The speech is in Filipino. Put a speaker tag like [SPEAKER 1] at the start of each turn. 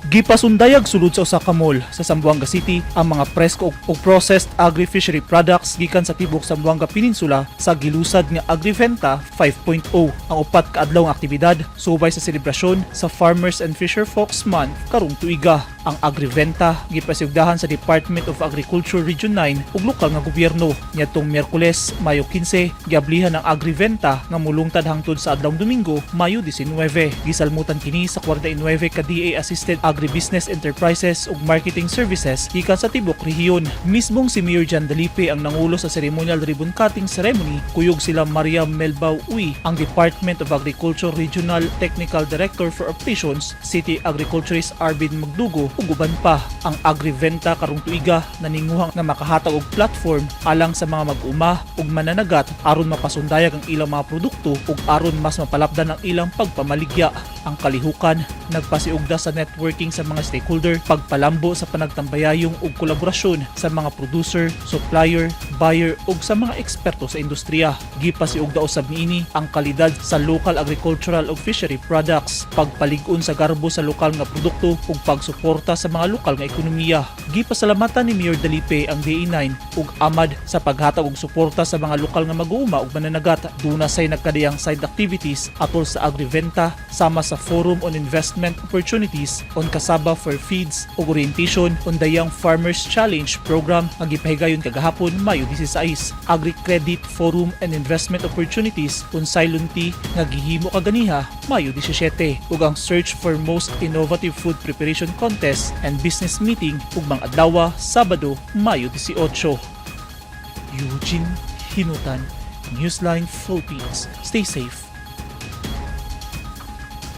[SPEAKER 1] Gipasundayag sulod sa usa ka mall sa Zamboanga City ang mga presko ug processed agri-fishery products gikan sa tibok Zamboanga Peninsula sa gilusad nga Agri-venta 5.0. Ang upat ka adlaw nga aktibidad subay sa selebrasyon sa Farmers and Fisherfolk Month karong tuiga. Ang Agri-venta gipasigdahan sa Department of Agriculture Region 9 ug lokal nga gobyerno. Niadtong Miyerkules, Mayo 15, giablihan ang Agri-venta nga mulungtad hangtod sa adlawng Domingo, Mayo 19. Gisalmutan kini sa 49 ka DA assisted Agribusiness Enterprises ug Marketing Services gikan sa tibok rehiyon. Mismong si Mayor John Dalipe ang nangulo sa ceremonial ribbon cutting ceremony. Kuyog sila Maria Melbao Uy, ang Department of Agriculture Regional Technical Director for Operations, City Agriculturist Arvin Magdugo ug uban pa. Ang Agri-venta karong tuiga naninguhang nga makahatag og platform alang sa mga mag-uuma ug mananagat aron mapasundayag ang ilang mga produkto ug aron mas mapalapdan ang ilang pagpamaligya. Ang kalihukan nagpasiugda sa networking sa mga stakeholder, pagpalambo sa panagtambayayong ug kolaborasyon sa mga producer, supplier, buyer ug sa mga eksperto sa industriya. Gipasiugda usab niini ang kalidad sa local agricultural ug fishery products, pagpalig-on sa garbo sa lokal nga produkto ug pagsuporta sa mga lokal nga ekonomiya. Gipasalamatan ni Mayor Dalipe ang DA9 ug AMAD sa paghatag og suporta sa mga lokal nga mag-uuma ug mananagat. Duna say nagkadayang side activities atol sa Agri-venta sama sa Forum on Investment Opportunities on Kasaba for Feeds ug orientation on the Young Farmers Challenge program nga gipahigayon kagahapon Mayo 16. Agri-credit Forum and Investment Opportunities on Silunti nga gihimo kaganiha Mayo 17 ug ang Search for Most Innovative Food Preparation Contest and Business Meeting ug mga adlaw Sabado Mayo 18. Eugene Hinutan, Newsline Philippines. Stay safe.